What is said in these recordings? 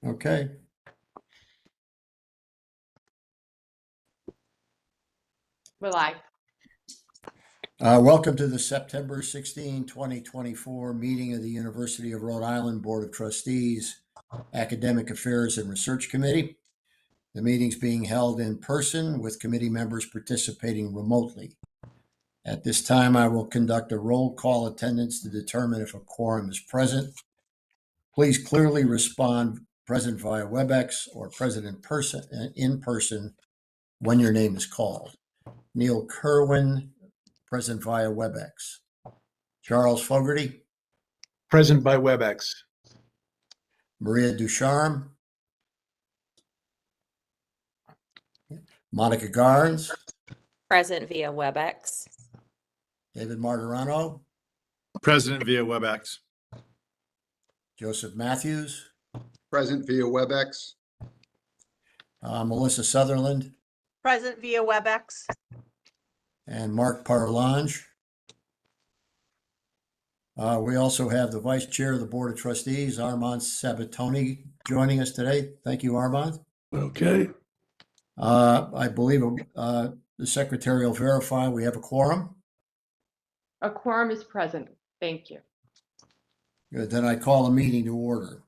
Okay. We're live. Welcome to the September 16, 2024 meeting of the University of Rhode Island Board of Trustees, Academic Affairs and Research Committee. The meeting's being held in person with committee members participating remotely. At this time, I will conduct a roll call attendance to determine if a quorum is present. Please clearly respond present via WebEx or present in person when your name is called. Neil Kerwin, present via WebEx. Charles Fogarty. Present by WebEx. Maria Ducharme. Monica Garnes. Present via WebEx. David Martirano. Present via WebEx. Joseph Matthews. Present via WebEx. Melissa Sutherland. Present via WebEx. And Mark Parlange. We also have the Vice Chair of the Board of Trustees, Armand Sabatoni, joining us today. Thank you, Armand. Okay. I believe the Secretary will verify we have a quorum. A quorum is present. Thank you. Good, then I call the meeting to order.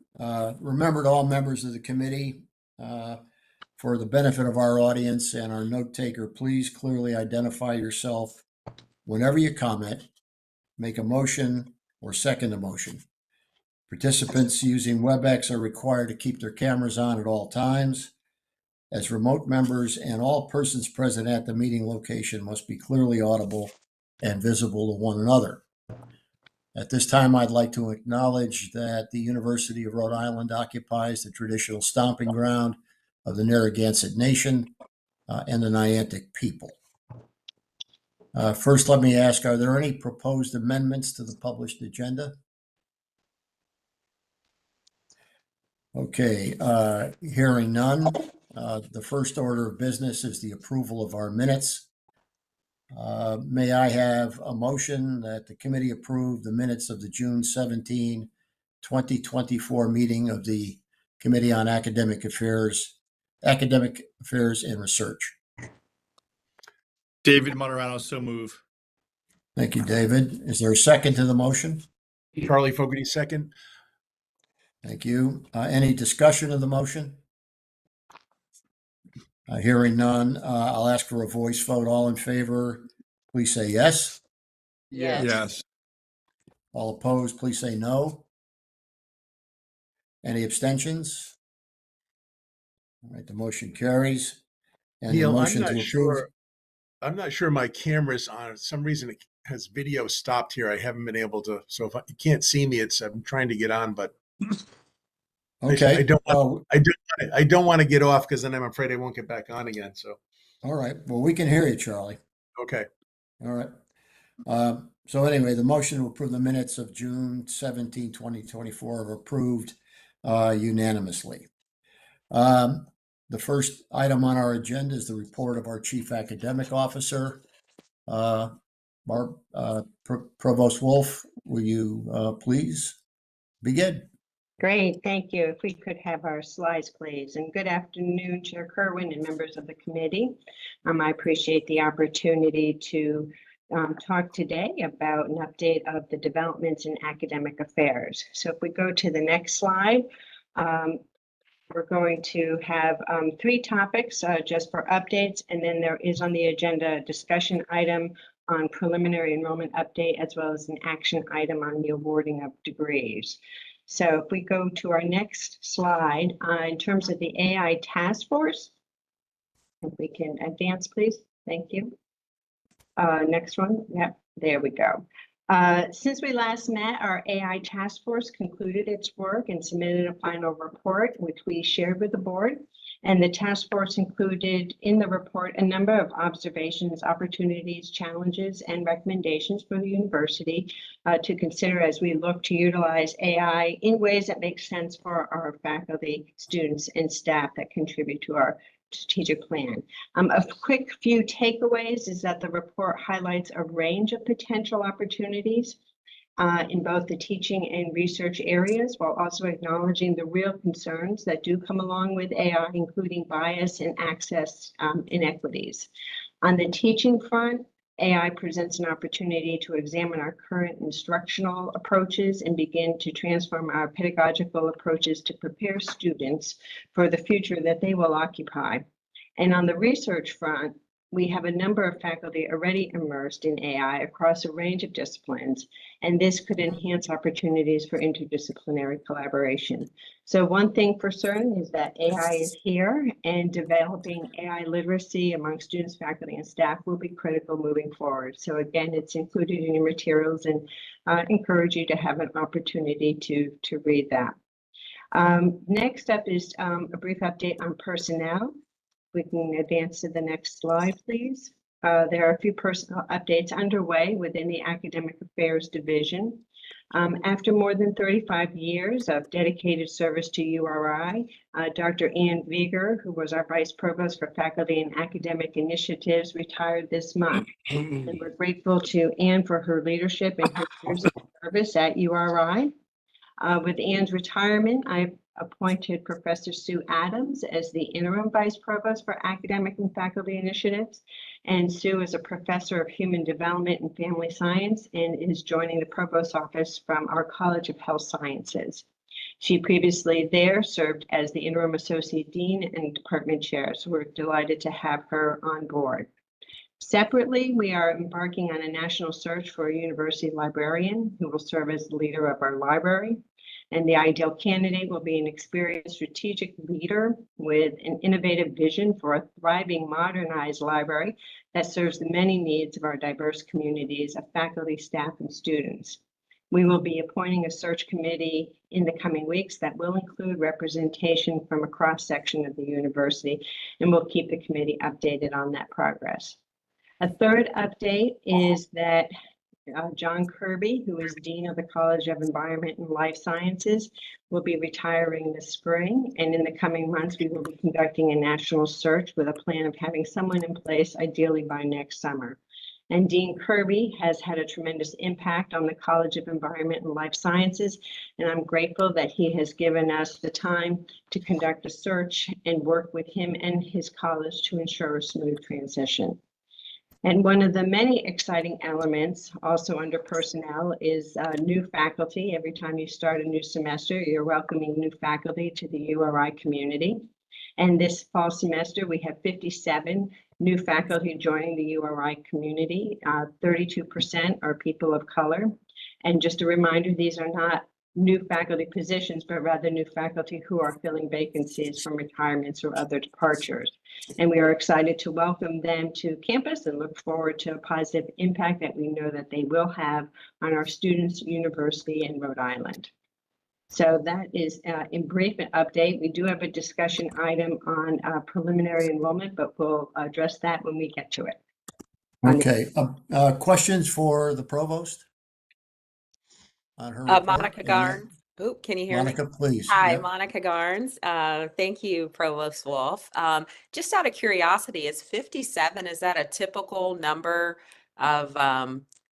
Remember to all members of the committee, for the benefit of our audience and our note taker, please clearly identify yourself whenever you comment, make a motion, or second a motion. Participants using WebEx are required to keep their cameras on at all times. As remote members and all persons present at the meeting location must be clearly audible and visible to one another. At this time, I'd like to acknowledge that the University of Rhode Island occupies the traditional stomping ground of the Narragansett Nation and the Niantic people. First, let me ask, are there any proposed amendments to the published agenda? Okay, hearing none. The first order of business is the approval of our minutes. May I have a motion that the committee approve the minutes of the June 17, 2024 meeting of the Committee on Academic Affairs and Research? David Martirano, so move. Thank you, David. Is there a second to the motion? Charlie Fogarty, second. Thank you. Any discussion of the motion? Hearing none, I'll ask for a voice vote. All in favor, please say yes. Yes. Yes. All opposed, please say no. Any abstentions? All right, the motion carries. And Neil, the motion to approve. I'm not sure my camera's on. For some reason it has video stopped here. I haven't been able to. So if you can't see me, I'm trying to get on, but Okay. I don't want to get off because then I'm afraid I won't get back on again. So. All right. Well, we can hear you, Charlie. Okay. All right. So anyway, the motion to approve the minutes of June 17, 2024 are approved unanimously. The first item on our agenda is the report of our Chief Academic Officer. Provost Wolf, will you please begin? Great, thank you. If we could have our slides, please. And good afternoon, Chair Kerwin and members of the committee. I appreciate the opportunity to talk today about an update of the developments in academic affairs. So if we go to the next slide, we're going to have three topics just for updates, and then there is on the agenda a discussion item on preliminary enrollment update, as well as an action item on the awarding of degrees. So if we go to our next slide, in terms of the AI task force, if we can advance, please. Thank you. Next one. Yep, there we go. Since we last met, our AI task force concluded its work and submitted a final report, which we shared with the board. And the task force included in the report a number of observations, opportunities, challenges, and recommendations for the university to consider as we look to utilize AI in ways that make sense for our faculty, students, and staff that contribute to our strategic plan. A quick few takeaways is that the report highlights a range of potential opportunities in both the teaching and research areas, while also acknowledging the real concerns that do come along with AI, including bias and access inequities. On the teaching front, AI presents an opportunity to examine our current instructional approaches and begin to transform our pedagogical approaches to prepare students for the future that they will occupy. And on the research front, we have a number of faculty already immersed in AI across a range of disciplines, and this could enhance opportunities for interdisciplinary collaboration. So one thing for certain is that AI is here, and developing AI literacy among students, faculty, and staff will be critical moving forward. So again, it's included in your materials, and encourage you to have an opportunity to read that. Next up is a brief update on personnel. We can advance to the next slide, please. There are a few personnel updates underway within the Academic Affairs Division. After more than 35 years of dedicated service to URI, Dr. Ann Vieger, who was our Vice Provost for Faculty and Academic Initiatives, retired this month. And we're grateful to Ann for her leadership and her years of service at URI. With Ann's retirement, I've appointed Professor Sue Adams as the interim vice provost for academic and faculty initiatives. And Sue is a professor of human development and family science and is joining the provost office from our College of Health Sciences. She previously there served as the interim associate dean and department chair. So we're delighted to have her on board. Separately, we are embarking on a national search for a university librarian who will serve as the leader of our library. And the ideal candidate will be an experienced strategic leader with an innovative vision for a thriving, modernized library that serves the many needs of our diverse communities of faculty, staff, and students. We will be appointing a search committee in the coming weeks that will include representation from a cross-section of the university, and we'll keep the committee updated on that progress. A third update is that John Kirby, who is Dean of the College of Environment and Life Sciences, will be retiring this spring. And in the coming months, we will be conducting a national search with a plan of having someone in place, ideally by next summer. And Dean Kirby has had a tremendous impact on the College of Environment and Life Sciences. And I'm grateful that he has given us the time to conduct a search and work with him and his college to ensure a smooth transition. And one of the many exciting elements also under personnel is new faculty. Every time you start a new semester, you're welcoming new faculty to the URI community. And this fall semester, we have 57 new faculty joining the URI community. 32% are people of color. And just a reminder, these are not new faculty positions, but rather new faculty who are filling vacancies from retirements or other departures. And we are excited to welcome them to campus and look forward to a positive impact that we know that they will have on our students, university, and Rhode Island. So that is in brief an update. We do have a discussion item on preliminary enrollment, but we'll address that when we get to it. Okay, questions for the provost? On her report? Monica Garnes. Oh, can you hear me? Monica, please. Hi, Yep. Monica Garnes. Thank you, Provost Wolf. Just out of curiosity, is 57, is that a typical number of,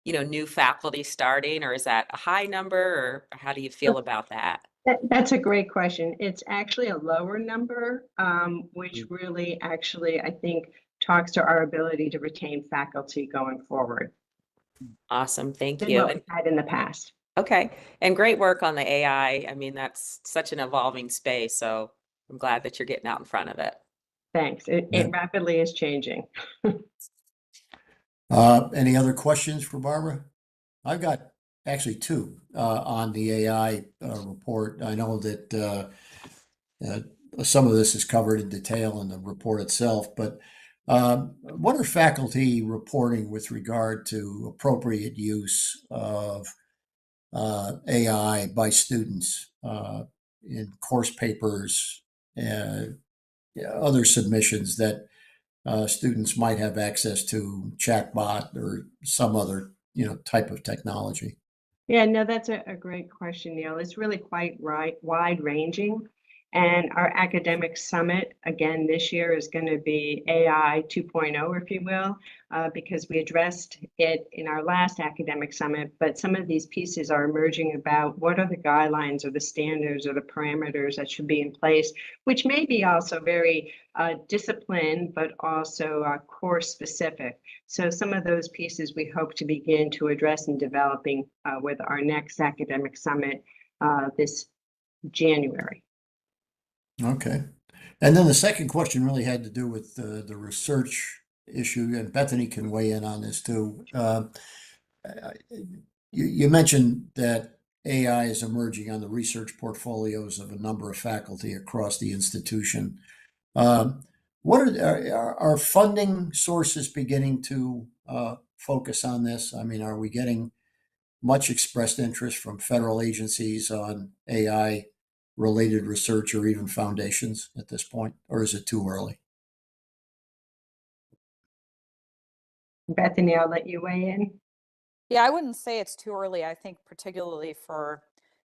new faculty starting, or is that a high number, or how do you feel about that? That's a great question. It's actually a lower number, which really actually, I think, talks to our ability to retain faculty going forward. Awesome, thank Than you. what we've had in the past. Okay, and great work on the AI. I mean, that's such an evolving space, so I'm glad that you're getting out in front of it. Thanks. It rapidly is changing. Any other questions for Barbara? I've got actually two on the AI report. I know that some of this is covered in detail in the report itself, but what are faculty reporting with regard to appropriate use of AI by students in course papers and other submissions that students might have access to, chatbot or some other type of technology? Yeah, no, that's a great question, Neil. It's really quite wide ranging. And our academic summit, again, this year is going to be AI 2.0, if you will, because we addressed it in our last academic summit, but some of these pieces are emerging about what are the guidelines or the standards or the parameters that should be in place, which may be also very discipline, but also course specific. So some of those pieces we hope to begin to address in developing with our next academic summit this January. Okay. And then the second question really had to do with the research issue, and Bethany can weigh in on this too. You mentioned that AI is emerging on the research portfolios of a number of faculty across the institution. What are funding sources beginning to focus on this? I mean, are we getting much expressed interest from federal agencies on AI related research or even foundations at this point, or is it too early? Bethany, I'll let you weigh in. Yeah, I wouldn't say it's too early. I think particularly for,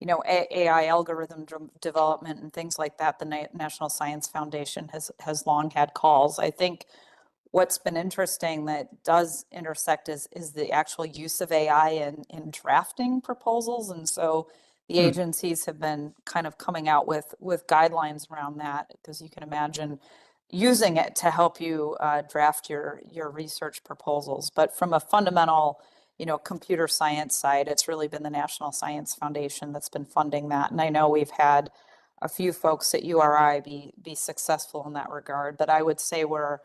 AI algorithm development and things like that, the National Science Foundation has long had calls. I think what's been interesting that does intersect is the actual use of AI in drafting proposals. And so the agencies have been kind of coming out with guidelines around that, because you can imagine using it to help you draft your research proposals. But from a fundamental, computer science side, it's really been the National Science Foundation that's been funding that. And I know we've had a few folks at URI be successful in that regard, but I would say we're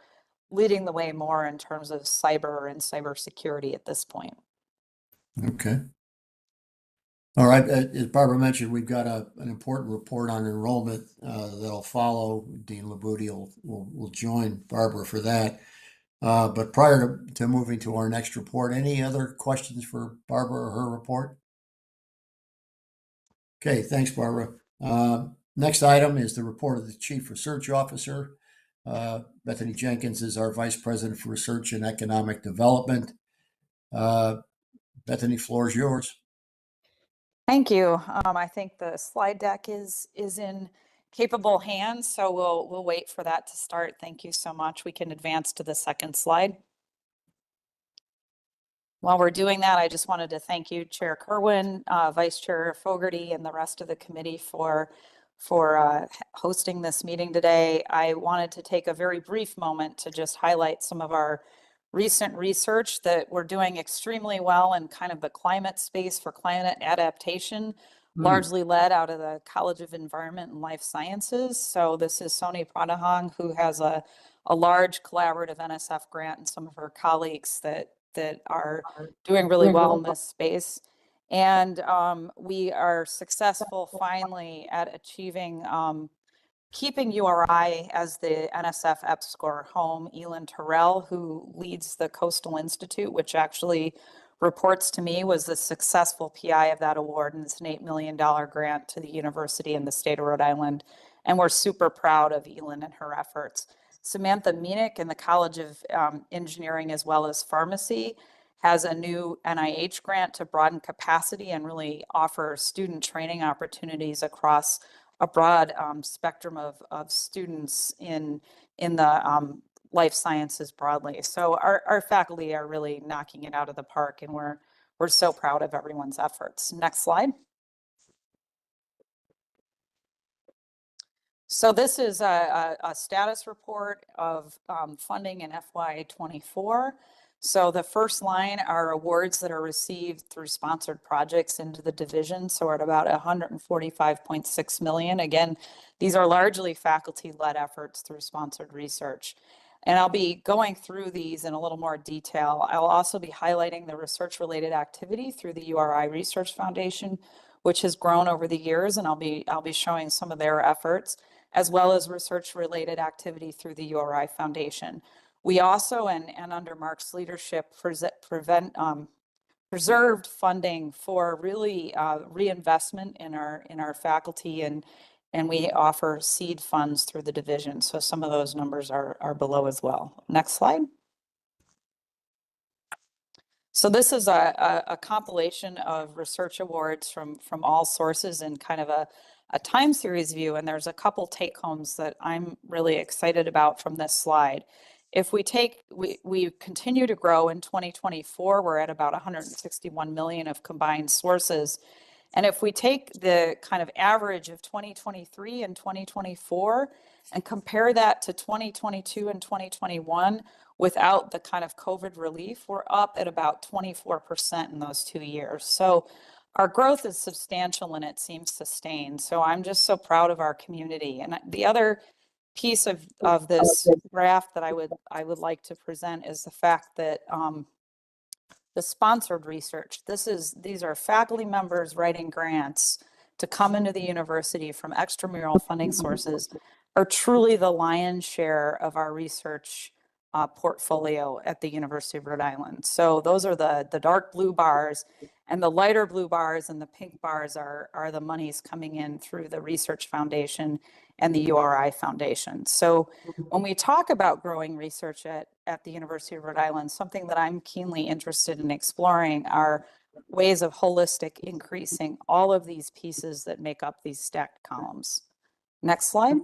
leading the way more in terms of cyber and cybersecurity at this point. Okay. All right. As Barbara mentioned, we've got an important report on enrollment that'll follow. Dean Labouty will join Barbara for that. But prior to moving to our next report, any other questions for Barbara or her report? Okay, thanks, Barbara. Next item is the report of the Chief Research Officer. Bethany Jenkins is our Vice President for Research and Economic Development. Bethany, floor is yours. Thank you. I think the slide deck is in capable hands, so we'll wait for that to start. Thank you so much. We can advance to the second slide. While we're doing that, I just wanted to thank you, Chair Kerwin, Vice Chair Fogarty, and the rest of the committee for hosting this meeting today. I wanted to take a very brief moment to just highlight some of our recent research that we're doing extremely well in kind of the climate space for climate adaptation, largely led out of the College of Environment and Life Sciences. So this is Soni Pradhan, who has a large collaborative NSF grant, and some of her colleagues that are doing really well in this space. And we are successful finally at achieving keeping URI as the NSF EPSCoR home. Elin Terrell, who leads the Coastal Institute, which actually reports to me, was the successful PI of that award, and it's an $8 million grant to the university in the state of Rhode Island. And we're super proud of Elin and her efforts. Samantha Mienick in the College of Engineering as well as Pharmacy has a new NIH grant to broaden capacity and really offer student training opportunities across a broad spectrum of students in the life sciences broadly. So our faculty are really knocking it out of the park, and we're so proud of everyone's efforts. Next slide. So this is a status report of funding in FY24. So the first line are awards that are received through sponsored projects into the division. So we're at about 145.6 million. Again, these are largely faculty-led efforts through sponsored research. And I'll be going through these in a little more detail. I'll also be highlighting the research-related activity through the URI Research Foundation, which has grown over the years, and I'll be showing some of their efforts, as well as research-related activity through the URI Foundation. We also, and under Mark's leadership, preserved funding for really reinvestment in our faculty, and we offer seed funds through the division. So some of those numbers are below as well. Next slide. So this is a compilation of research awards from all sources, and kind of a a time series view, and there's a couple take homes that I'm really excited about from this slide. If we continue to grow in 2024, we're at about 161 million of combined sources. And if we take the kind of average of 2023 and 2024 and compare that to 2022 and 2021 without the kind of COVID relief, we're up at about 24% in those 2 years. So our growth is substantial and it seems sustained. So I'm just so proud of our community. And the other piece of this graph that I would like to present is the fact that the sponsored research. These are faculty members writing grants to come into the university from extramural funding sources are truly the lion's share of our research portfolio at the University of Rhode Island. So those are the dark blue bars, and the lighter blue bars and the pink bars are the monies coming in through the Research Foundation and the URI Foundation. So when we talk about growing research at the University of Rhode Island, something that I'm keenly interested in exploring are ways of holistic increasing all of these pieces that make up these stacked columns. Next slide.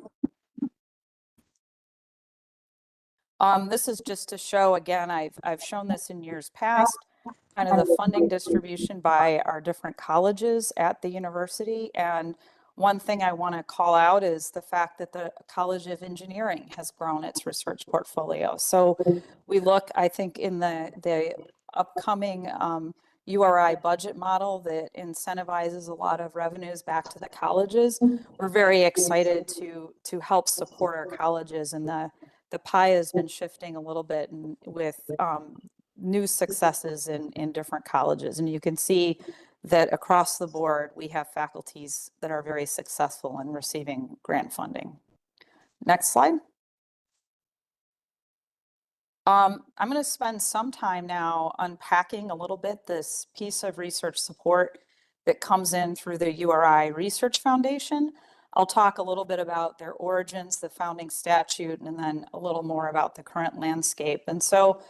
This is just to show, again, I've shown this in years past, kind of the funding distribution by our different colleges at the university. And one thing I want to call out is the fact that the College of Engineering has grown its research portfolio. So we look, I think, in the upcoming URI budget model that incentivizes a lot of revenues back to the colleges. We're very excited to help support our colleges, and the pie has been shifting a little bit with new successes in different colleges. And you can see that across the board, we have faculties that are very successful in receiving grant funding. Next slide. I'm going to spend some time now unpacking a little bit this piece of research support that comes in through the URI Research Foundation. I'll talk a little bit about their origins, the founding statute, and then a little more about the current landscape. And so,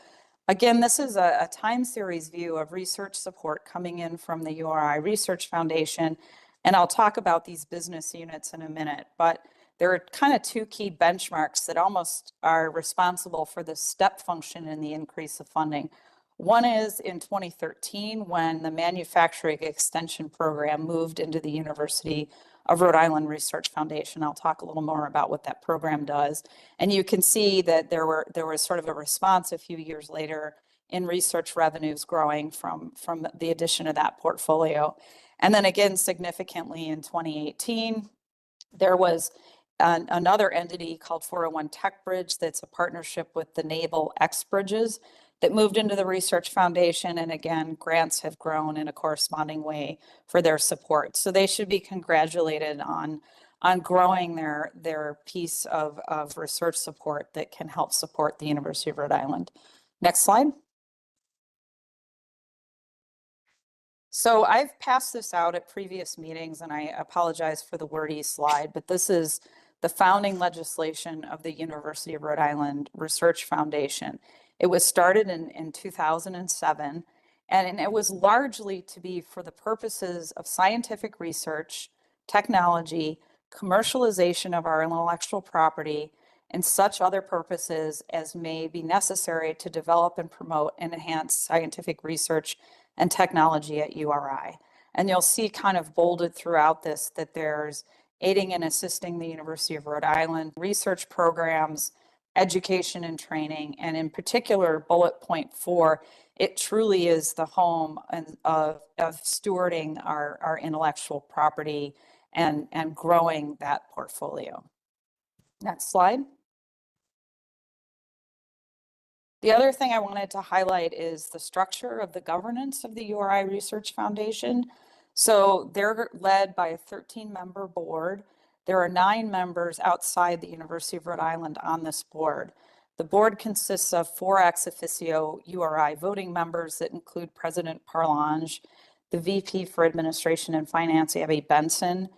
again, this is a time series view of research support coming in from the URI Research Foundation. And I'll talk about these business units in a minute, but there are kind of two key benchmarks that almost are responsible for the step function in the increase of funding. One is in 2013, when the Manufacturing Extension Program moved into the University of Rhode Island Research Foundation. I'll talk a little more about what that program does. And you can see that there was sort of a response a few years later in research revenues growing from the addition of that portfolio. And then again, significantly in 2018, there was another entity called 401 Tech Bridge that's a partnership with the Naval X Bridges that moved into the Research Foundation. And again, grants have grown in a corresponding way for their support. So they should be congratulated on growing their piece of research support that can help support the University of Rhode Island. Next slide. So I've passed this out at previous meetings, and I apologize for the wordy slide, but this is the founding legislation of the University of Rhode Island Research Foundation. It was started in 2007, and it was largely to be for the purposes of scientific research, technology, commercialization of our intellectual property, and such other purposes as may be necessary to develop and promote and enhance scientific research and technology at URI. And you'll see kind of bolded throughout this that there's aiding and assisting the University of Rhode Island research programs, education and training, and in particular, bullet point 4, it truly is the home of stewarding our intellectual property and growing that portfolio. Next slide. The other thing I wanted to highlight is the structure of the governance of the URI Research Foundation. So they're led by a 13-member board. There are 9 members outside the University of Rhode Island on this board. The board consists of 4 ex officio URI voting members that include President Parlange, the VP for Administration and Finance, Abby Benson,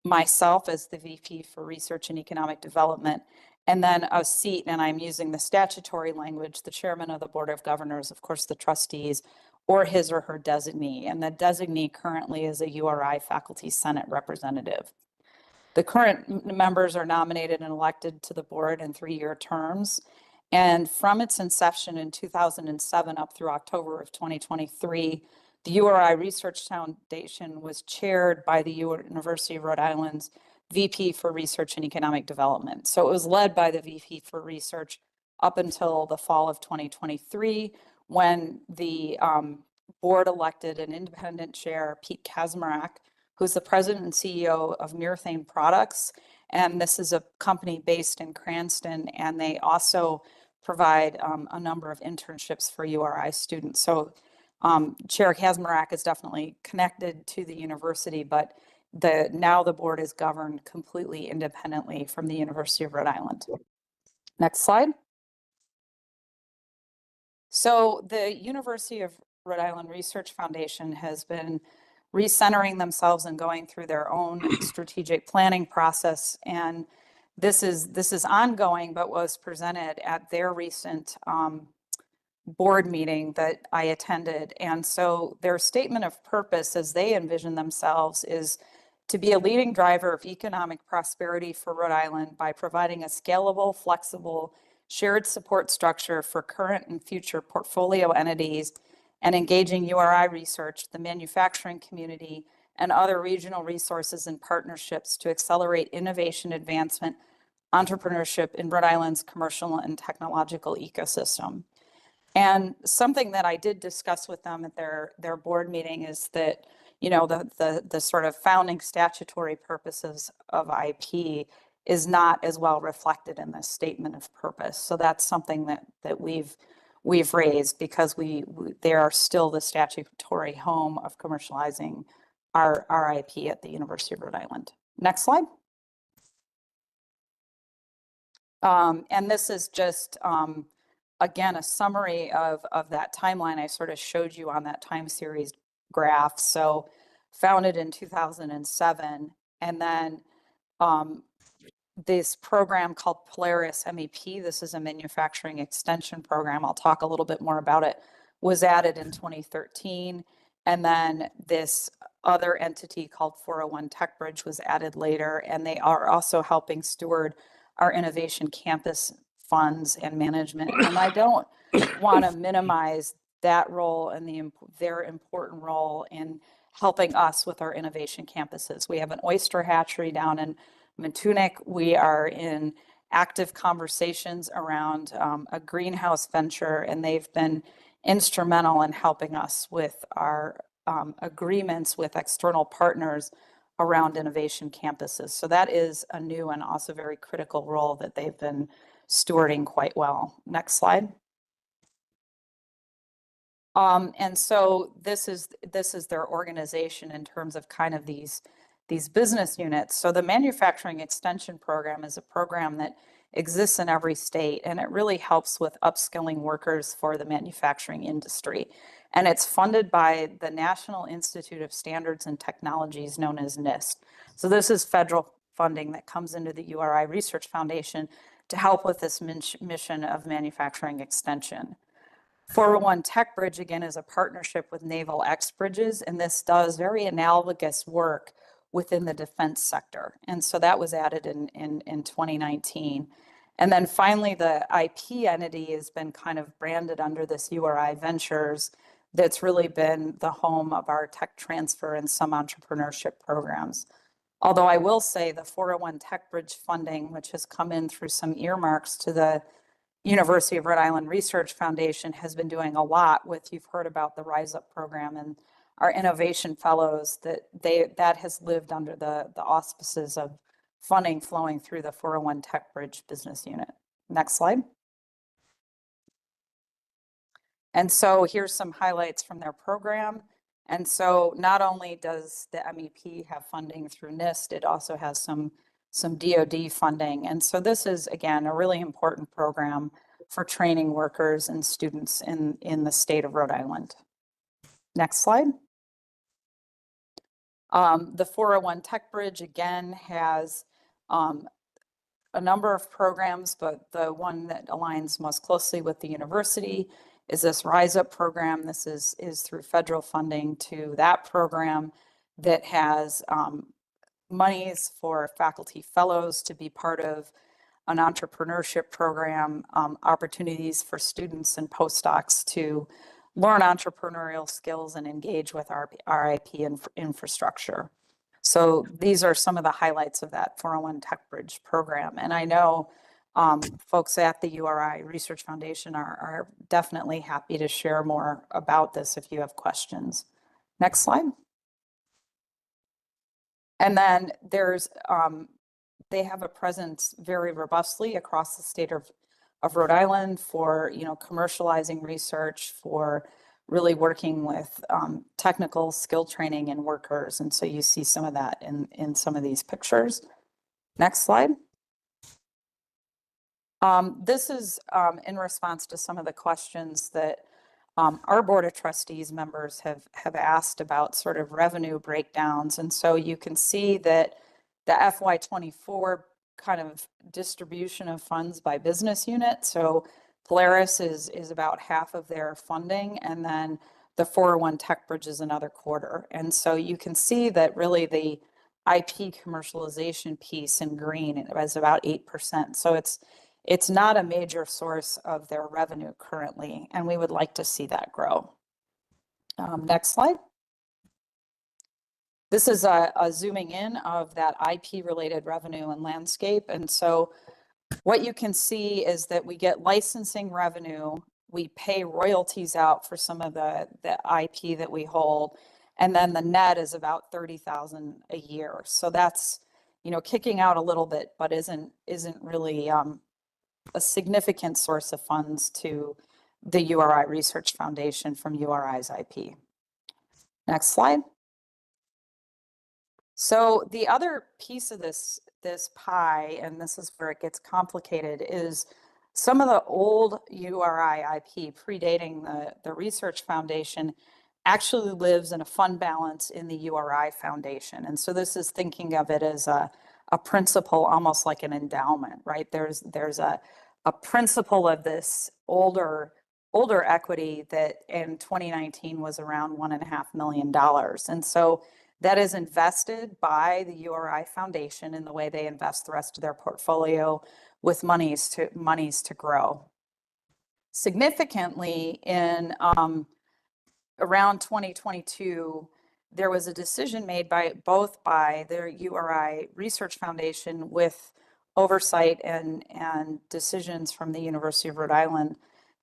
myself as the VP for Research and Economic Development, and then a seat, and I'm using the statutory language, the chairman of the Board of Governors, of course, the trustees, or his or her designee. And the designee currently is a URI Faculty Senate representative. The current members are nominated and elected to the board in 3-year terms. And from its inception in 2007 up through October of 2023, the URI Research Foundation was chaired by the University of Rhode Island's VP for Research and Economic Development. So it was led by the VP for Research up until the fall of 2023, when the board elected an independent chair, Pete Kaczmarek, who's the president and CEO of Methane Products. And this is a company based in Cranston, and they also provide a number of internships for URI students. So Chair Kaczmarek is definitely connected to the university, but now the board is governed completely independently from the University of Rhode Island. Next slide. So the University of Rhode Island Research Foundation has been recentering themselves and going through their own strategic planning process. And this is ongoing, but was presented at their recent board meeting that I attended. And so their statement of purpose as they envision themselves is to be a leading driver of economic prosperity for Rhode Island by providing a scalable, flexible, shared support structure for current and future portfolio entities, and engaging URI research, the manufacturing community, and other regional resources and partnerships to accelerate innovation, advancement, entrepreneurship in Rhode Island's commercial and technological ecosystem. And something that I did discuss with them at their board meeting is that, you know, the sort of founding statutory purposes of IP is not as well reflected in this statement of purpose. So that's something that we've raised, because they are still the statutory home of commercializing our IP at the University of Rhode Island. Next slide. And this is just, again, a summary of that timeline I sort of showed you on that time series graph. So founded in 2007, and then this program called Polaris MEP, this is a manufacturing extension program, I'll talk a little bit more about it, was added in 2013. And then this other entity called 401 TechBridge was added later, and they are also helping steward our innovation campus funds and management. And I don't want to minimize that role and their important role in helping us with our innovation campuses. We have an oyster hatchery down in Matunic. We are in active conversations around a greenhouse venture, and they've been instrumental in helping us with our agreements with external partners around innovation campuses. So that is a new and also very critical role that they've been stewarding quite well. Next slide. And so this is their organization in terms of kind of these business units. So the manufacturing extension program is a program that exists in every state, and it really helps with upskilling workers for the manufacturing industry. And it's funded by the National Institute of Standards and Technologies, known as NIST. So this is federal funding that comes into the URI Research Foundation to help with this mission of manufacturing extension. 401 TechBridge, again, is a partnership with Naval X Bridges, and this does very analogous work within the defense sector. And so that was added in 2019. And then finally, the IP entity has been kind of branded under this URI Ventures. That's really been the home of our tech transfer and some entrepreneurship programs. Although I will say the 401 TechBridge funding, which has come in through some earmarks to the University of Rhode Island Research Foundation, has been doing a lot with, you've heard about the Rise Up program and our innovation fellows, that has lived under the auspices of funding flowing through the 401 TechBridge business unit. Next slide. And so here's some highlights from their program. And so not only does the MEP have funding through NIST, it also has some DoD funding. And so this is, again, a really important program for training workers and students in the state of Rhode Island. Next slide. The 401 TechBridge, again, has a number of programs, but the one that aligns most closely with the university is this Rise Up program. This is through federal funding to that program that has monies for faculty fellows to be part of an entrepreneurship program, opportunities for students and postdocs to learn entrepreneurial skills and engage with our RIP infrastructure. So these are some of the highlights of that 401 Tech Bridge program. And I know folks at the URI Research Foundation are definitely happy to share more about this if you have questions. Next slide. And then there's, they have a presence very robustly across the state of Rhode Island for, commercializing research, for really working with technical skill training and workers. And so you see some of that in some of these pictures. Next slide. This is in response to some of the questions that our Board of Trustees members have asked about sort of revenue breakdowns. And so you can see that the FY24 kind of distribution of funds by business unit. So Polaris is about half of their funding, and then the 401 Tech Bridge is another quarter. And so you can see that really the IP commercialization piece in green was about 8%. So it's not a major source of their revenue currently, and we would like to see that grow. Next slide. This is a zooming in of that IP-related revenue and landscape. And so what you can see is that we get licensing revenue, we pay royalties out for some of the IP that we hold, and then the net is about $30,000 a year. So that's, kicking out a little bit, but isn't really a significant source of funds to the URI Research Foundation from URI's IP. Next slide. So the other piece of this pie, and this is where it gets complicated, is some of the old URI IP predating the Research Foundation actually lives in a fund balance in the URI Foundation. And so this is thinking of it as a principle, almost like an endowment, right? There's a principle of this older equity that in 2019 was around $1.5 million. And so that is invested by the URI Foundation in the way they invest the rest of their portfolio with monies to grow. Significantly, in around 2022, there was a decision made by the URI Research Foundation with oversight and decisions from the University of Rhode Island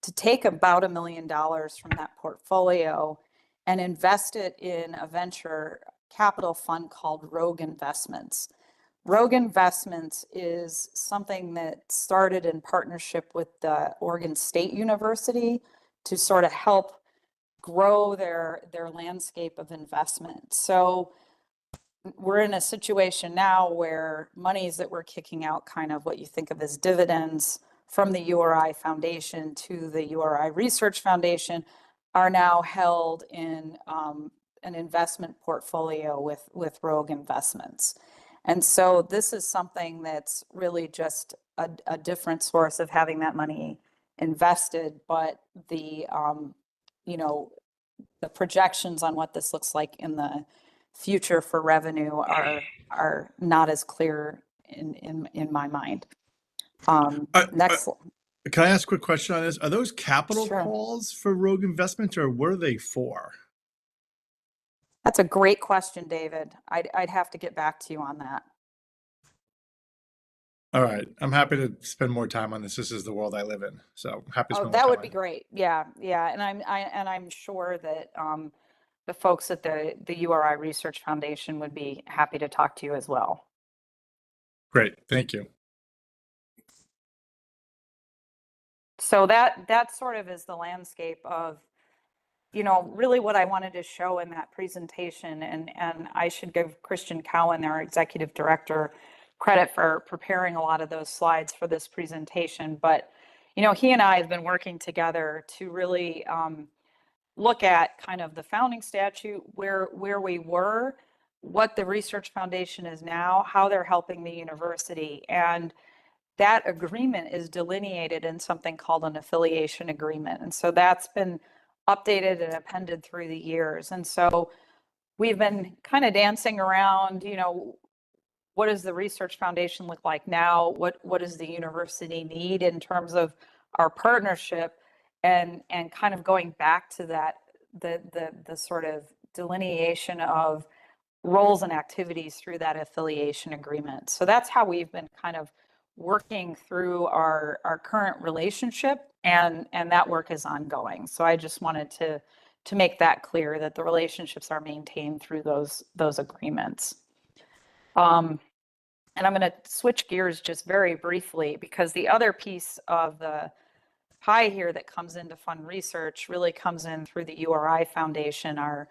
to take about $1 million from that portfolio and invest it in a venture capital fund called Rogue Investments. Rogue Investments is something that started in partnership with the Oregon State University to sort of help grow their landscape of investment. So we're in a situation now where monies that we're kicking out, kind of what you think of as dividends from the URI Foundation to the URI Research Foundation, are now held in an investment portfolio with Rogue Investments. And so this is something that's really just a different source of having that money invested, but the the projections on what this looks like in the future for revenue are not as clear in my mind. Next. Can I ask a quick question on this? Are those capital Sure. calls for Rogue Investments, or what are they for? That's a great question, David. I'd have to get back to you on that. All right. I'm happy to spend more time on this. This is the world I live in. So happy to Oh, spend more that time would on be it. great. Yeah. And I'm sure that the folks at the URI Research Foundation would be happy to talk to you as well. Great. Thank you. So that sort of is the landscape of, really what I wanted to show in that presentation. And I should give Christian Cowan, our executive director, credit for preparing a lot of those slides for this presentation. But, he and I have been working together to really look at kind of the founding statute, where we were, what the Research Foundation is now, how they're helping the university. And that agreement is delineated in something called an affiliation agreement. And so that's been updated and appended through the years. And so we've been kind of dancing around, what does the research foundation look like now? What does the university need in terms of our partnership? And kind of going back to that, the sort of delineation of roles and activities through that affiliation agreement. So that's how we've been kind of working through our current relationship, and that work is ongoing. So I just wanted to make that clear, that the relationships are maintained through those agreements. And I'm going to switch gears just very briefly, because the other piece of the pie here that comes into fund research really comes in through the URI Foundation, our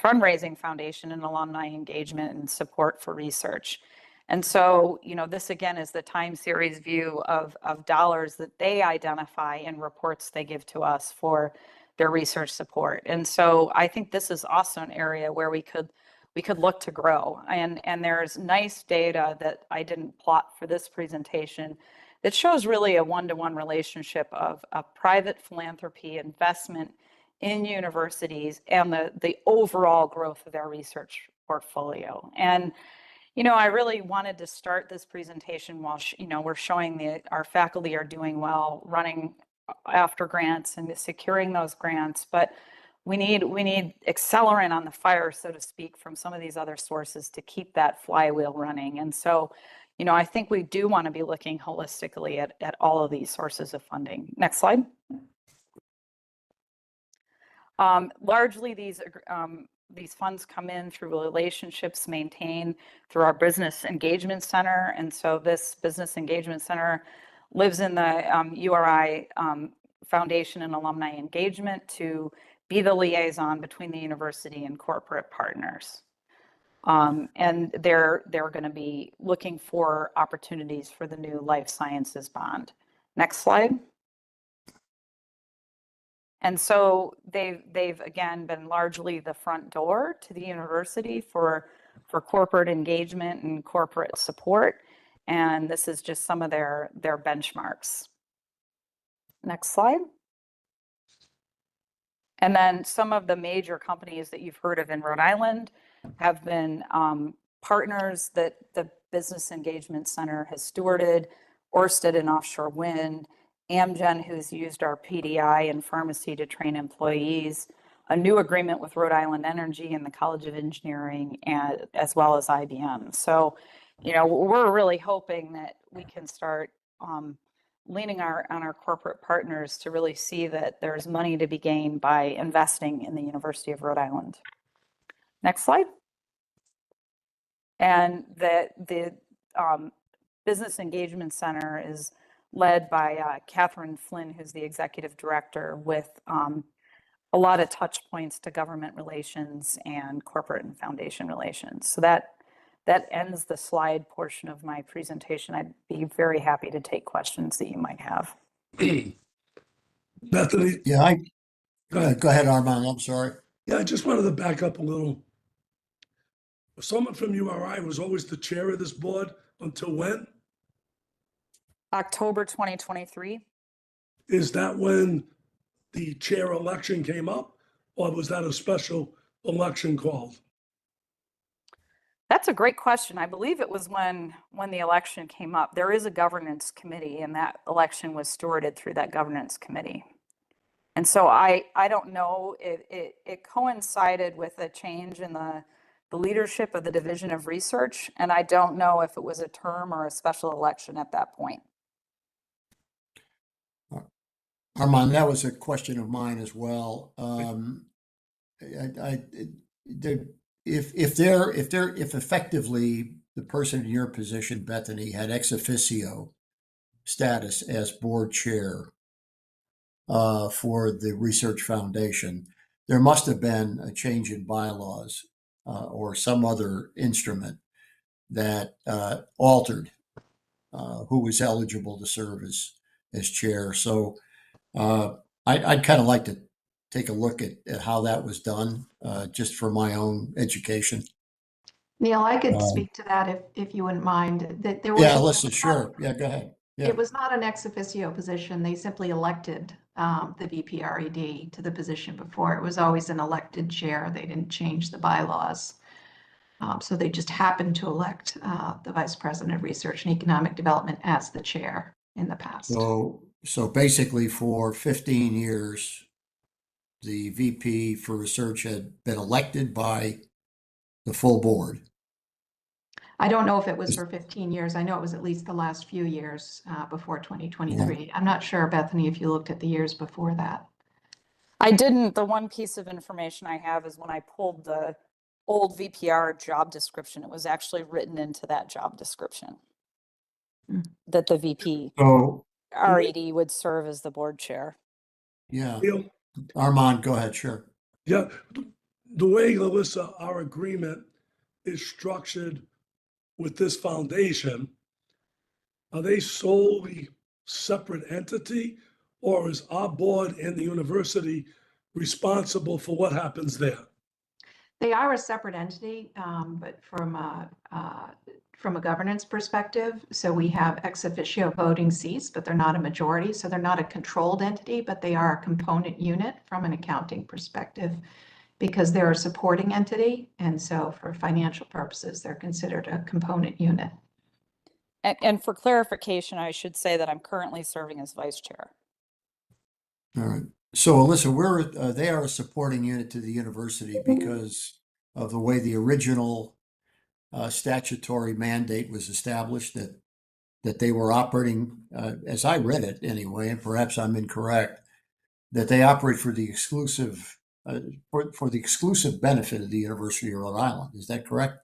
fundraising foundation and alumni engagement and support for research. And so, this again is the time series view of dollars that they identify in reports they give to us for their research support. And so I think this is also an area where we could look to grow. And there's nice data that I didn't plot for this presentation that shows really a one-to-one relationship of private philanthropy investment in universities and the overall growth of their research portfolio. And, I really wanted to start this presentation while, we're showing our faculty are doing well, running after grants and securing those grants, but we need accelerant on the fire, so to speak, from some of these other sources to keep that flywheel running. And so, I think we do want to be looking holistically at all of these sources of funding. Next slide. Largely, these funds come in through relationships maintained through our Business Engagement Center. And so this Business Engagement Center lives in the URI Foundation and Alumni Engagement to be the liaison between the university and corporate partners. And they're going to be looking for opportunities for the new life sciences bond. Next slide. And so they've again been largely the front door to the university for corporate engagement and corporate support. And this is just some of their benchmarks. Next slide. And then some of the major companies that you've heard of in Rhode Island have been partners that the Business Engagement Center has stewarded: Ørsted and Offshore Wind, Amgen, who's used our PDI and pharmacy to train employees, a new agreement with Rhode Island Energy and the College of Engineering, and as well as IBM. So, we're really hoping that we can start leaning on our corporate partners to really see that there's money to be gained by investing in the University of Rhode Island. Next slide. And the Business Engagement Center is led by Catherine Flynn, who's the executive director, with a lot of touch points to government relations and corporate and foundation relations. So that ends the slide portion of my presentation. I'd be very happy to take questions that you might have. Bethany, Yeah, go ahead, Armand. I'm sorry. yeah, I just wanted to back up a little. Someone from URI was always the chair of this board until when? October 2023. Is that when the chair election came up, or was that a special election called? That's a great question. I believe it was when the election came up. There is a governance committee, and that election was stewarded through that governance committee. And so I don't know, it coincided with a change in the leadership of the Division of Research, and I don't know if it was a term or a special election at that point. Armand, that was a question of mine as well. If effectively the person in your position, Bethany, had ex officio status as board chair for the Research Foundation, there must have been a change in bylaws or some other instrument that altered who was eligible to serve as chair. So I'd kind of like to take a look at how that was done, just for my own education. Neil, I could speak to that if you wouldn't mind. That there was Yeah, listen, sure. Yeah, go ahead. Yeah. It was not an ex officio position. They simply elected the VPRED to the position before. It was always an elected chair. They didn't change the bylaws. So they just happened to elect the Vice President of Research and Economic Development as the chair in the past. So basically for 15 years, the VP for research had been elected by the full board. I don't know if it was for 15 years. I know it was at least the last few years before 2023. I'm not sure, Bethany, if you looked at the years before that. I didn't. The one piece of information I have is when I pulled the old VPR job description, it was actually written into that job description that the VP So, RED would serve as the board chair. yeah, Neil, Armand, go ahead, sure. yeah, the way, Alyssa, our agreement is structured with this foundation, are they solely separate entity, or is our board and the university responsible for what happens there? They are a separate entity, but from a governance perspective, so we have ex officio voting seats, but they're not a majority, so they're not a controlled entity, but they are a component unit from an accounting perspective because they're a supporting entity, and so for financial purposes, they're considered a component unit. And for clarification, I should say that I'm currently serving as vice chair. All right. So Alyssa, they are a supporting unit to the university because of the way the original statutory mandate was established, that they were operating, as I read it anyway, and perhaps I'm incorrect, that they operate for the exclusive benefit of the University of Rhode Island. Is that correct?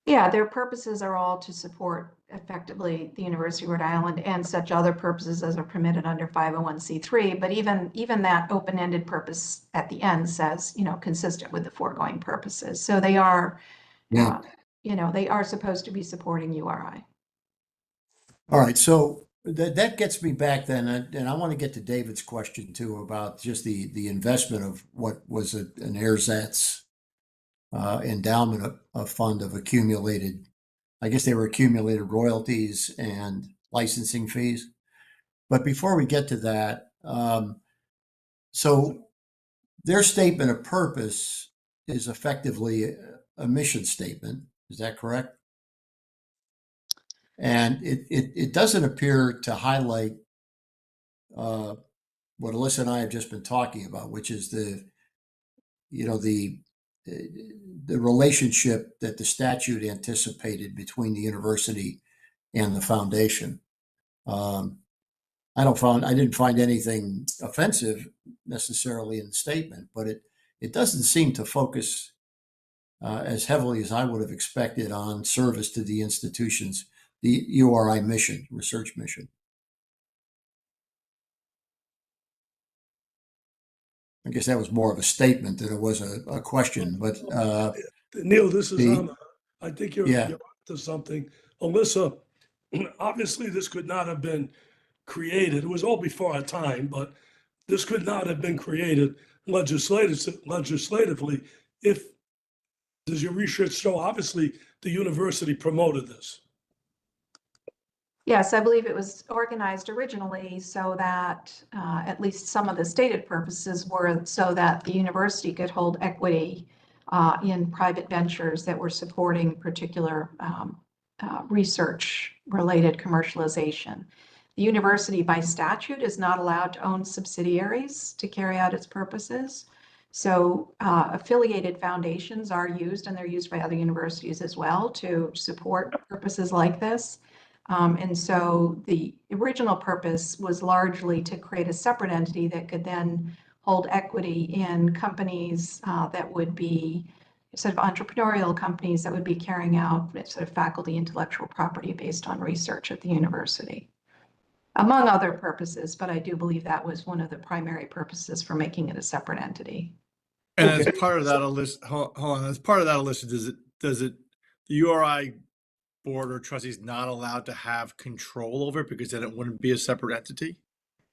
Yeah, their purposes are all to support effectively the University of Rhode Island and such other purposes as are permitted under 501c3. But even that open-ended purpose at the end says, consistent with the foregoing purposes. So they are, Yeah. They are supposed to be supporting URI. All right. So that gets me back then, and I want to get to David's question too about just the investment of what was an ersatz endowment of fund of accumulated, I guess they were accumulated royalties and licensing fees. But before we get to that, so their statement of purpose is effectively a mission statement. Is that correct? And it doesn't appear to highlight what Alyssa and I have just been talking about, which is the relationship that the statute anticipated between the university and the foundation. I didn't find anything offensive necessarily in the statement, but it doesn't seem to focus as heavily as I would have expected on service to the institutions, the URI mission, research mission. I guess that was more of a statement than it was a question, but Neil, this is the- Ahmed. I think you're Yeah. onto something. Alyssa, obviously this could not have been created. It was all before our time, but this could not have been created legislatively if, does your research show, obviously the university promoted this? Yes, I believe it was organized originally so that at least some of the stated purposes were so that the university could hold equity in private ventures that were supporting particular research-related commercialization. The university by statute is not allowed to own subsidiaries to carry out its purposes. So affiliated foundations are used, and they're used by other universities as well to support purposes like this. And so the original purpose was largely to create a separate entity that could then hold equity in companies that would be sort of entrepreneurial companies that would be carrying out sort of faculty intellectual property based on research at the university, among other purposes. But I do believe that was one of the primary purposes for making it a separate entity. And Okay. as part of that, Alyssa, hold on, as part of that, Alyssa, the URI board or trustees not allowed to have control over it because then it wouldn't be a separate entity?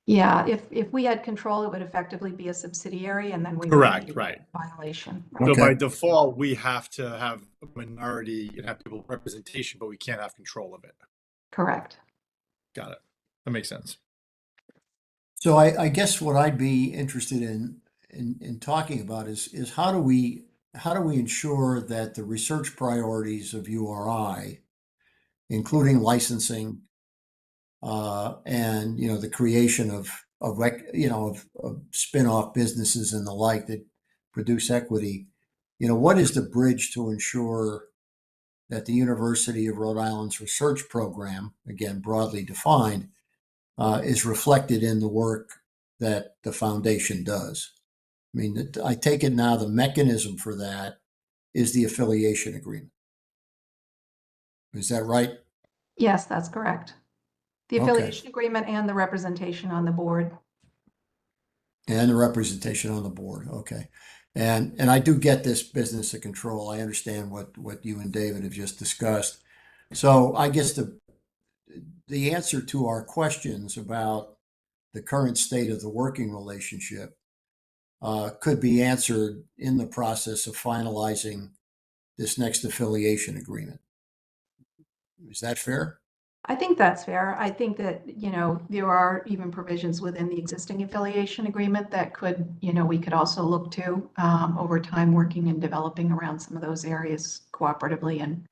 Yeah, if we had control, it would effectively be a subsidiary, and then we would Correct, be right. in violation. So Okay. by default, we have to have a minority and have people representation, but we can't have control of it. Correct. Got it. That makes sense. So I guess what I'd be interested in talking about is how do we how do we ensure that the research priorities of URI, including licensing, and the creation of spin-off businesses and the like that produce equity, what is the bridge to ensure that the University of Rhode Island's research program, again broadly defined, is reflected in the work that the foundation does? I mean, I take it now the mechanism for that is the affiliation agreement. Is that right? Yes, that's correct. The Okay. affiliation agreement and the representation on the board. And the representation on the board. Okay. And I do get this business of control. I understand what you and David have just discussed. So I guess the answer to our questions about the current state of the working relationship could be answered in the process of finalizing this next affiliation agreement. Is that fair? I think that's fair. I think that, there are even provisions within the existing affiliation agreement that could, we could also look to over time, working and developing around some of those areas cooperatively and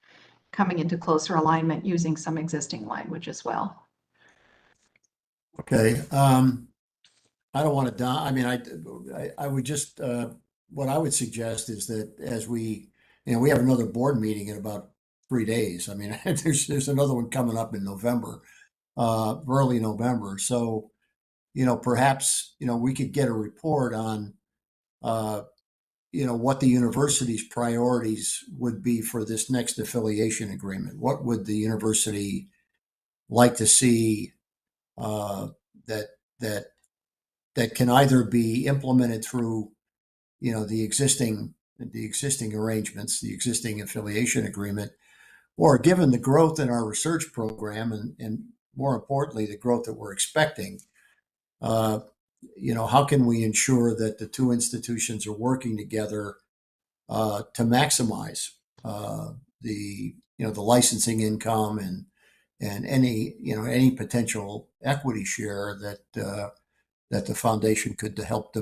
coming into closer alignment using some existing language as well. Okay. I don't want to I mean, I would just, what I would suggest is that as we have another board meeting in about 3 days. I mean, there's another one coming up in November, early November. So, perhaps, we could get a report on, what the university's priorities would be for this next affiliation agreement. What would the university like to see, that can either be implemented through, the existing arrangements, the existing affiliation agreement, or given the growth in our research program and more importantly, the growth that we're expecting, how can we ensure that the two institutions are working together to maximize the licensing income and any potential equity share that the foundation could help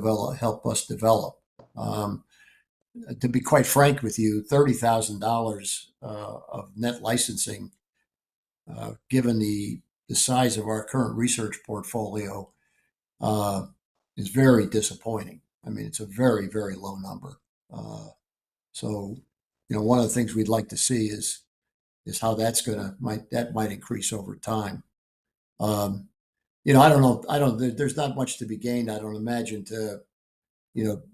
us develop. To be quite frank with you, $30,000 of net licensing, given the size of our current research portfolio, is very disappointing. I mean, it's a very, very low number. So, one of the things we'd like to see is how that might increase over time. I don't know. There's not much to be gained, I don't imagine, to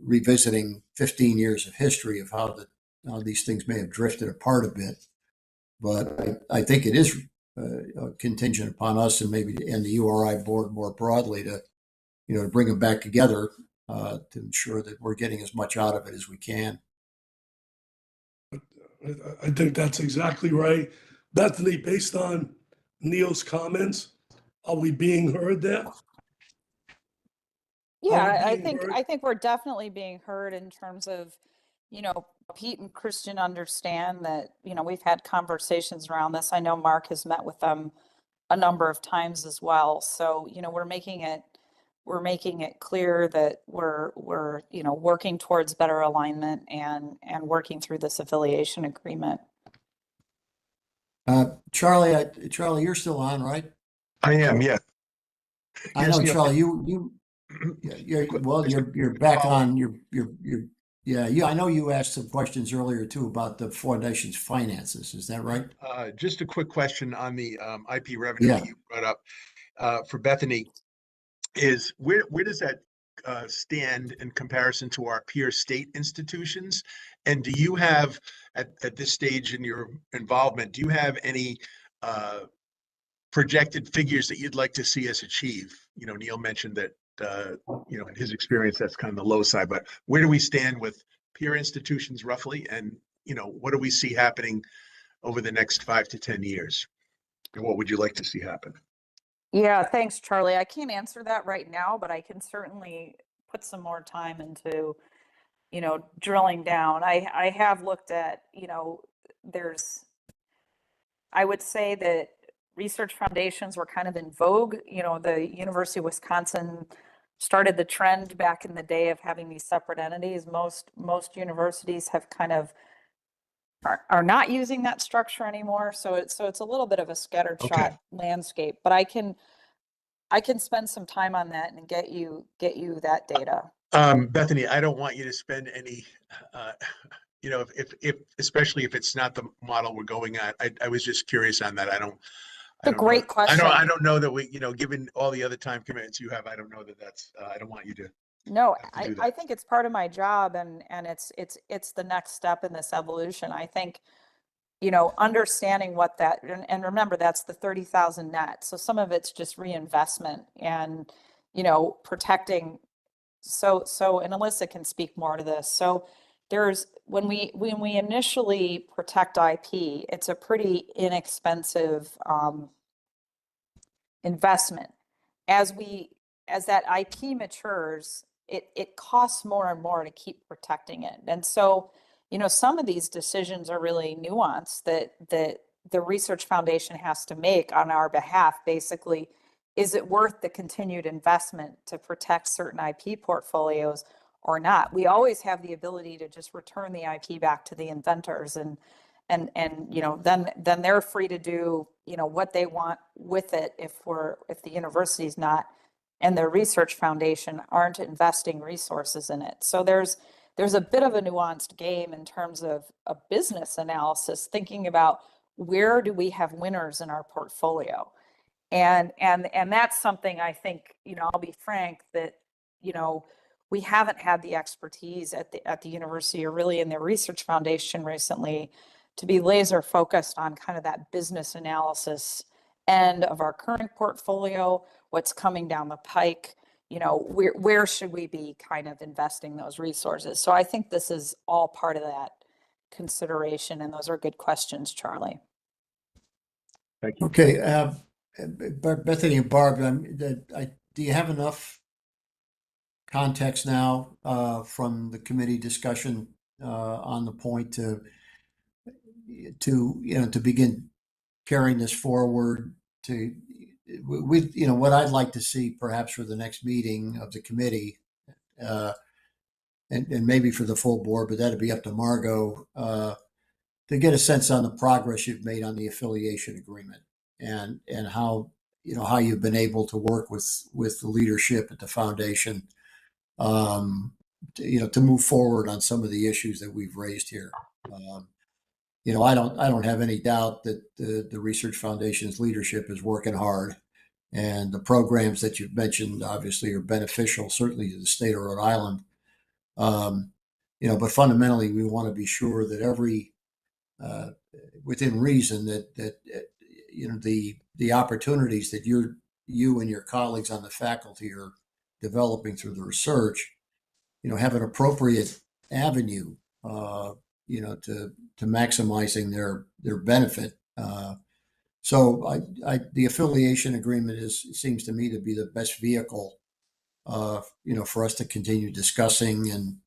revisiting 15 years of history of how these things may have drifted apart a bit. But I think it is contingent upon us and the URI board more broadly to bring them back together to ensure that we're getting as much out of it as we can. I think that's exactly right. Bethany, based on Neil's comments, are we being heard there? Yeah, I being think heard? I think we're definitely being heard in terms of, Pete and Christian understand that, we've had conversations around this. I know Mark has met with them a number of times as well. So, we're making it clear that we're working towards better alignment and working through this affiliation agreement. Charlie, you're still on, right? I am, yeah. I Yes, know, Neil. Charlie, you're back on. I know you asked some questions earlier too about the foundation's finances. Is that right? Just a quick question on the IP revenue Yeah. that you brought up for Bethany is where does that stand in comparison to our peer state institutions? And do you have at this stage in your involvement, do you have any projected figures that you'd like to see us achieve? Neil mentioned that in his experience, that's kind of the low side, but where do we stand with peer institutions roughly? And, what do we see happening over the next 5 to 10 years? And what would you like to see happen? Yeah, thanks, Charlie. I can't answer that right now, but I can certainly put some more time into, drilling down. I have looked at, I would say that research foundations were kind of in vogue. The University of Wisconsin started the trend back in the day of having these separate entities. Most universities have kind of are not using that structure anymore. So it's a little bit of a scattered Okay. shot landscape, but I can spend some time on that and get you that data. Bethany, I don't want you to spend any, you know, if especially if it's not the model we're going at. I was just curious on that. I don't It's a great know. question. I don't know that we, you know, given all the other time commitments you have, I don't know that that's, I don't want you to No, have to do I that. think it's part of my job and it's the next step in this evolution. I think, you know, understanding what that, and remember, that's the 30,000 net. So some of it's just reinvestment and, you know, protecting. So, and Alyssa can speak more to this. So there's, when we initially protect IP, it's a pretty inexpensive, investment. As that IP matures, it costs more and more to keep protecting it. And so, you know, some of these decisions are really nuanced that the research foundation has to make on our behalf. Basically, is it worth the continued investment to protect certain IP portfolios or not? We always have the ability to just return the IP back to the inventors and you know, then they're free to do, you know, what they want with it if the university's not and their research foundation aren't investing resources in it. So there's a bit of a nuanced game in terms of a business analysis, thinking about where do we have winners in our portfolio. And that's something I think, you know, I'll be frank that, you know, we haven't had the expertise at the university or really in their research foundation recently to be laser focused on kind of that business analysis end of our current portfolio, what's coming down the pike, you know, where should we be kind of investing those resources? So I think this is all part of that consideration, and those are good questions, Charlie. Thank you. Okay, Bethany and Barb, do you have enough context now from the committee discussion on the point to you know, to begin carrying this forward to with, you know, what I'd like to see perhaps for the next meeting of the committee and maybe for the full board, but that'd be up to Margot to get a sense on the progress you've made on the affiliation agreement and how, you know, how you've been able to work with the leadership at the foundation, you know, to move forward on some of the issues that we've raised here. You know, I don't have any doubt that the Research Foundation's leadership is working hard, and the programs that you've mentioned obviously are beneficial, certainly to the state of Rhode Island. You know, but fundamentally, we want to be sure that every within reason that you know, the opportunities that you and your colleagues on the faculty are developing through the research, you know, have an appropriate avenue, you know, to maximizing their benefit. So the affiliation agreement seems to me to be the best vehicle, you know, for us to continue discussing. And,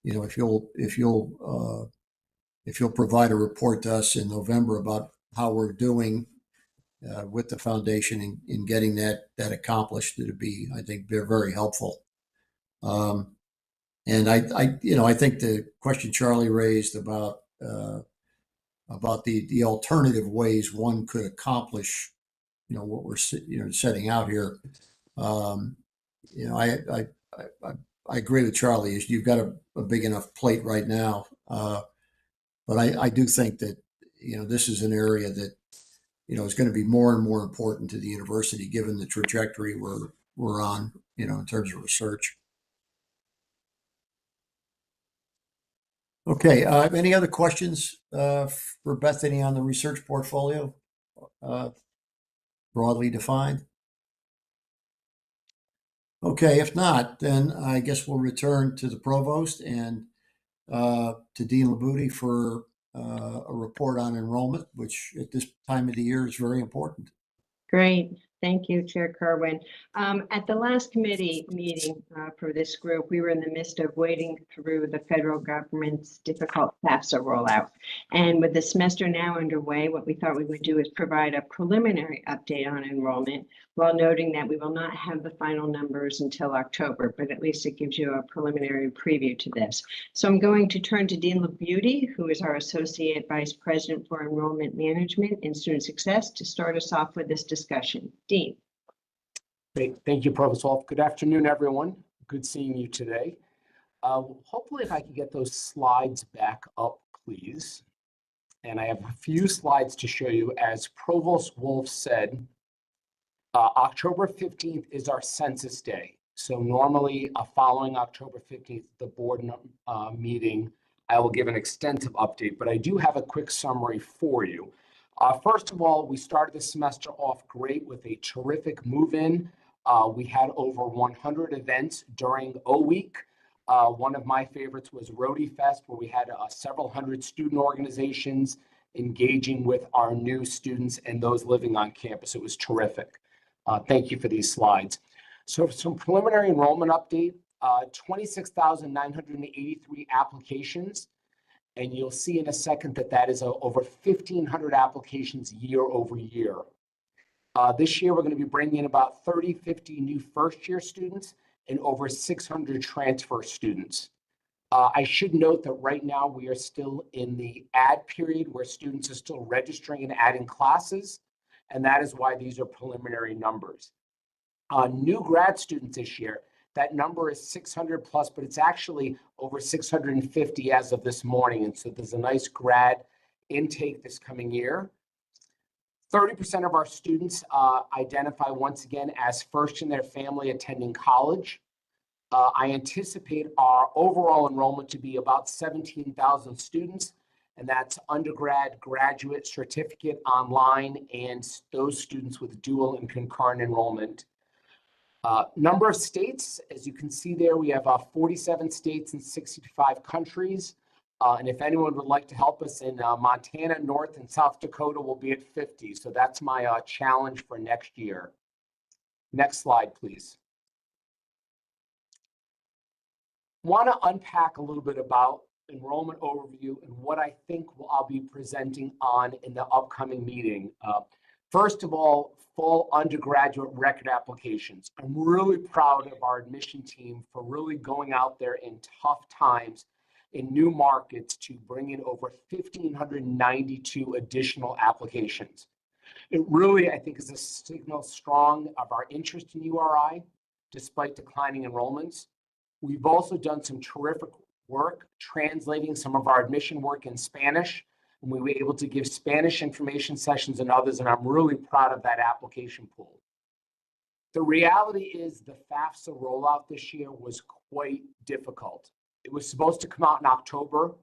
you know, if you'll provide a report to us in November about how we're doing with the foundation in getting that accomplished, it'd be, I think, very helpful. And you know, I think the question Charlie raised about the alternative ways one could accomplish, you know, what we're, you know, setting out here. You know, I agree with Charlie. You've got a big enough plate right now, but I do think that, you know, this is an area that, you know, is going to be more and more important to the university given the trajectory we're on, you know, in terms of research. Okay, any other questions for Bethany on the research portfolio, broadly defined? Okay, if not, then I guess we'll return to the provost and to Dean Labuti for a report on enrollment, which at this time of the year is very important. Great. Thank you, Chair Kerwin. At the last committee meeting for this group, we were in the midst of wading through the federal government's difficult FAFSA rollout. And with the semester now underway, what we thought we would do is provide a preliminary update on enrollment, while noting that we will not have the final numbers until October, but at least it gives you a preliminary preview to this. So I'm going to turn to Dean LaBeauty, who is our Associate Vice President for Enrollment Management and Student Success, to start us off with this discussion. Dean. Great. Thank you, Provost Wolf. Good afternoon, everyone. Good seeing you today. Hopefully, if I can get those slides back up, please. And I have a few slides to show you. As Provost Wolf said, October 15th is our census day. So normally, following October 15th, the board meeting, I will give an extensive update, but I do have a quick summary for you. First of all, we started the semester off great with a terrific move-in. We had over 100 events during O Week. One of my favorites was Roadie Fest, where we had several hundred student organizations engaging with our new students and those living on campus. It was terrific. Thank you for these slides. So some preliminary enrollment update, 26,983 applications. And you'll see in a second that that is over 1,500 applications year over year. This year, we're going to be bringing in about 50 new first-year students and over 600 transfer students. I should note that right now we are still in the add period where students are still registering and adding classes, and that is why these are preliminary numbers. New grad students this year, that number is 600 plus, but it's actually over 650 as of this morning, and so there's a nice grad intake this coming year. 30% of our students identify once again as first in their family attending college. I anticipate our overall enrollment to be about 17,000 students, and that's undergrad, graduate, certificate, online, and those students with dual and concurrent enrollment. Number of states, as you can see there, we have 47 states in 65 countries. And if anyone would like to help us in Montana, North and South Dakota, we'll be at 50. So that's my challenge for next year. Next slide, please. Want to unpack a little bit about enrollment overview and what I think I'll be presenting on in the upcoming meeting. First of all, full undergraduate record applications. I'm really proud of our admission team for really going out there in tough times in new markets to bring in over 1,592 additional applications. It really, I think, is a signal strong of our interest in URI, despite declining enrollments. We've also done some terrific work translating some of our admission work in Spanish, and we were able to give Spanish information sessions and others, and I'm really proud of that application pool. The reality is the FAFSA rollout this year was quite difficult. It was supposed to come out in October,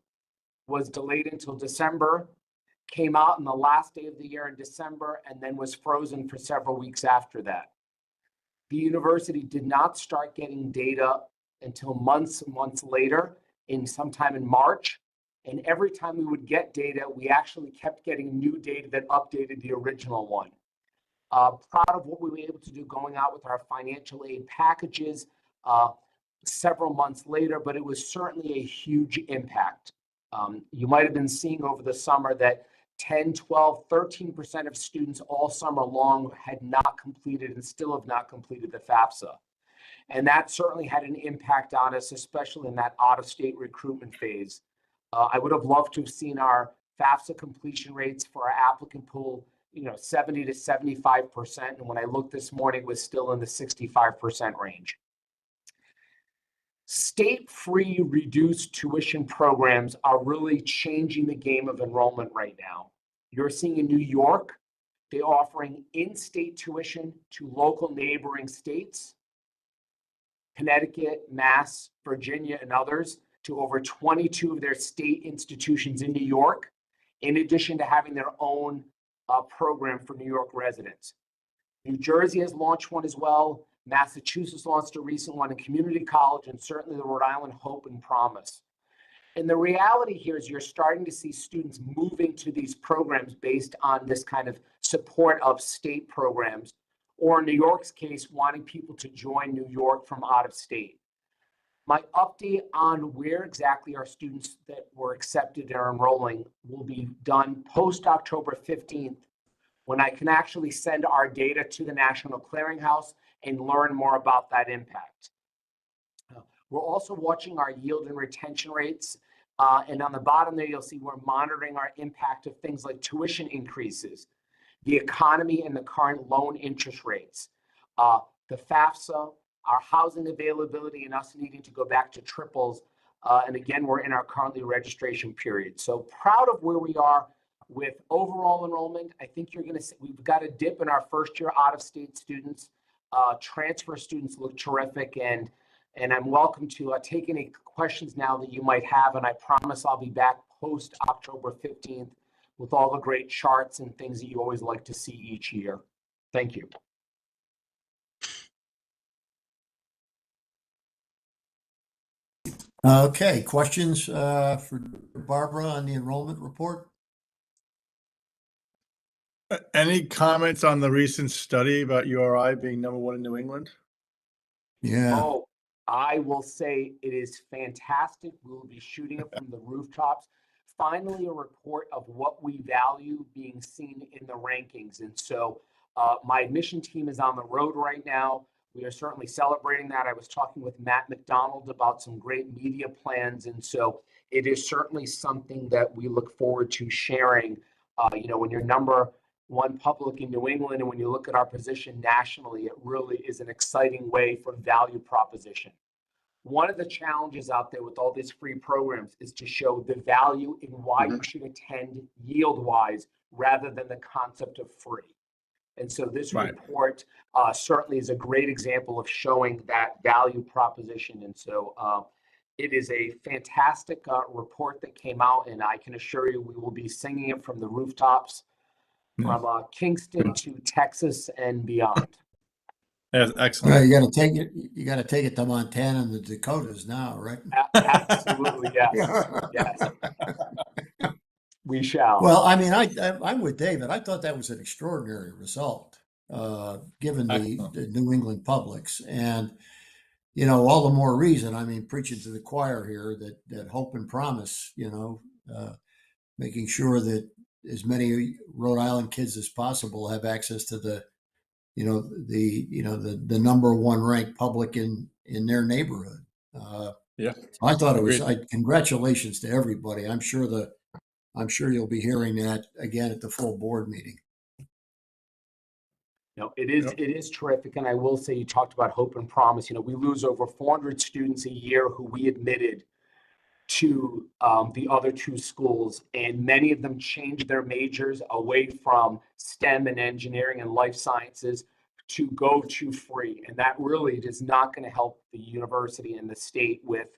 was delayed until December, came out on the last day of the year in December, and then was frozen for several weeks after that. The university did not start getting data until months and months later, sometime in March. And every time we would get data, we actually kept getting new data that updated the original one. Proud of what we were able to do going out with our financial aid packages several months later, but it was certainly a huge impact. You might have been seeing over the summer that 10, 12, 13% of students all summer long had not completed and still have not completed the FAFSA. And that certainly had an impact on us, especially in that out-of-state recruitment phase. I would have loved to have seen our FAFSA completion rates for our applicant pool, 70 to 75%. And when I looked this morning, it was still in the 65% range. State-free reduced tuition programs are really changing the game of enrollment right now. You're seeing in New York, they're offering in-state tuition to local neighboring states, Connecticut, Mass, Virginia, and others, to over 22 of their state institutions in New York, in addition to having their own program for New York residents. New Jersey has launched one as well. Massachusetts launched a recent one in community college, and certainly the Rhode Island Hope and Promise. And the reality here is you're starting to see students moving to these programs based on this kind of support of state programs, or in New York's case, wanting people to join New York from out of state. My update on where exactly our students that were accepted are enrolling will be done post October 15th, when I can actually send our data to the National Clearinghouse and learn more about that impact. We're also watching our yield and retention rates. And on the bottom there, you'll see we're monitoring our impact of things like tuition increases, the economy and the current loan interest rates, the FAFSA, our housing availability, and us needing to go back to triples. And again, we're in our currently registration period. So proud of where we are with overall enrollment. I think you're going to see we've got a dip in our first year out-of-state students. Transfer students look terrific, and I'm welcome to take any questions now that you might have. And I promise I'll be back post October 15th with all the great charts and things that you always like to see each year. Thank you. Okay, questions for Barbara on the enrollment report? Any comments on the recent study about URI being #1 in New England? Yeah. Oh, I will say it is fantastic. We will be shooting it from the rooftops. Finally, a report of what we value being seen in the rankings. And so my admission team is on the road right now. We are certainly celebrating that. I was talking with Matt McDonald about some great media plans. And so it is certainly something that we look forward to sharing. When you're #1 public in New England, and when you look at our position nationally, it really is an exciting way for value proposition. One of the challenges out there with all these free programs is to show the value in why you should attend yield-wise rather than the concept of free. And so this report certainly is a great example of showing that value proposition. And so it is a fantastic report that came out, and I can assure you we will be singing it from the rooftops from Kingston to Texas and beyond. Yeah, excellent. Well, you got to take it to Montana and the Dakotas now, right? Absolutely, yes. Yes. We shall. Well, I mean, I'm with David. I thought that was an extraordinary result, given the New England publics, and all the more reason. I mean, preaching to the choir here that hope and promise. Making sure that as many Rhode Island kids as possible have access to the #1 ranked public in their neighborhood. Yeah, I thought it was. Congratulations to everybody. I'm sure you'll be hearing that again at the full board meeting. It is terrific. And I will say, you talked about hope and promise. We lose over 400 students a year who we admitted to the other two schools, and many of them changed their majors away from STEM and engineering and life sciences to go to free. And that really is not going to help the university and the state with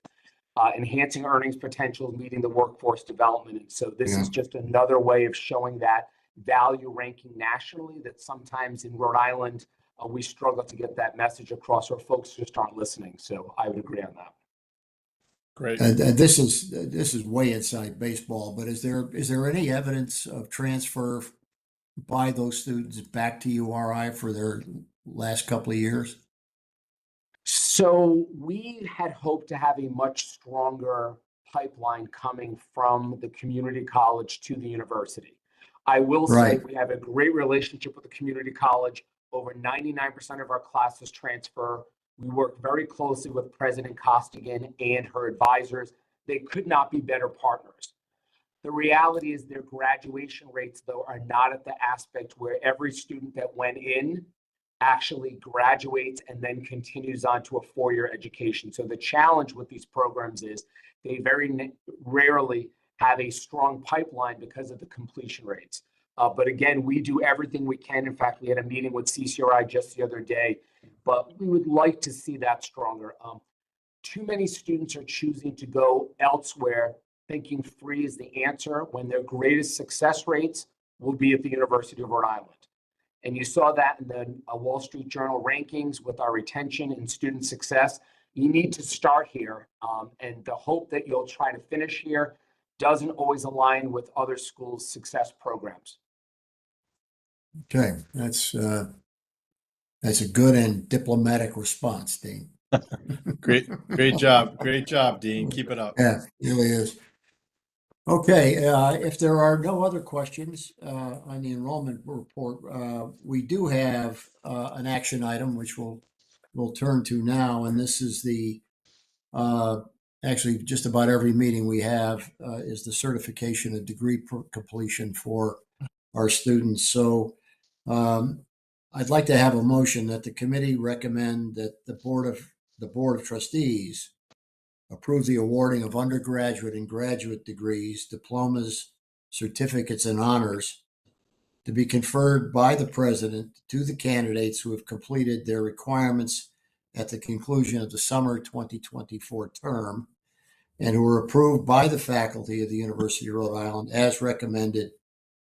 enhancing earnings potential, meeting the workforce development. And so this is just another way of showing that value ranking nationally that sometimes in Rhode Island, we struggle to get that message across, or folks just aren't listening. So I would agree on that. Great. This is way inside baseball, but is there any evidence of transfer by those students back to URI for their last couple of years? So we had hoped to have a much stronger pipeline coming from the community college to the university. I will say we have a great relationship with the community college. Over 99% of our classes transfer. We work very closely with President Costigan and her advisors. They could not be better partners. The reality is their graduation rates, though, are not at the aspect where every student that went in actually graduates and then continues on to a four-year education. So the challenge with these programs is they very rarely have a strong pipeline because of the completion rates. But again, we do everything we can. In fact, we had a meeting with CCRI just the other day, but we would like to see that stronger. Too many students are choosing to go elsewhere, thinking free is the answer, when their greatest success rates will be at the University of Rhode Island. And you saw that in the Wall Street Journal rankings with our retention and student success. You need to start here. And the hope that you'll try to finish here doesn't always align with other schools' success programs. Okay, that's a good and diplomatic response, Dean. Great job, Dean. Keep it up. Yeah, it really is. Okay, if there are no other questions on the enrollment report, we do have an action item which we'll turn to now, and this is the actually just about every meeting we have is the certification of degree completion for our students. So I'd like to have a motion that the committee recommend that the Board of Trustees approve the awarding of undergraduate and graduate degrees, diplomas, certificates, and honors to be conferred by the president to the candidates who have completed their requirements at the conclusion of the summer 2024 term and who are approved by the faculty of the University of Rhode Island as recommended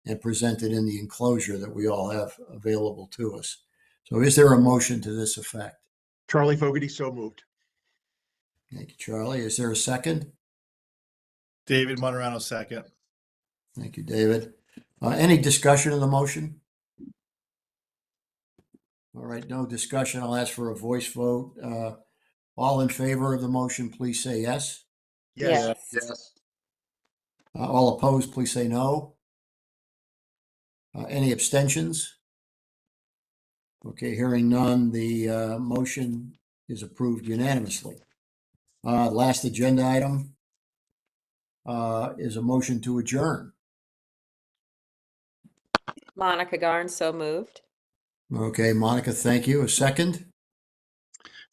and presented in the enclosure that we all have available to us. So is there a motion to this effect? Charlie Fogarty, so moved. Thank you, Charlie. Is there a second? David Monterano, second. Thank you, David. Any discussion of the motion? All right, no discussion. I'll ask for a voice vote. All in favor of the motion, please say yes. Yes. Yes. All opposed, please say no. Any abstentions? Okay, hearing none, the motion is approved unanimously. Last agenda item is a motion to adjourn. Monica Garn, so moved. Okay, Monica, thank you. A second?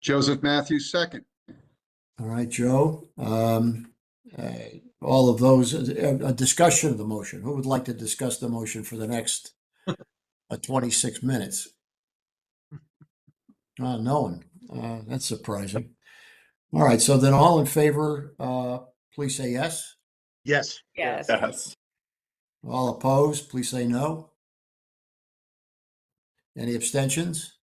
Joseph Matthews, second. All right, Joe. All of those, a discussion of the motion. Who would like to discuss the motion for the next 26 minutes? No one. That's surprising. All right, so then all in favor, please say yes. Yes. Yes. Yes. All opposed, please say no. Any abstentions?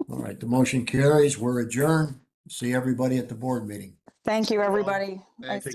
All right, the motion carries. We're adjourned. See everybody at the board meeting. Thank you, everybody. Thank I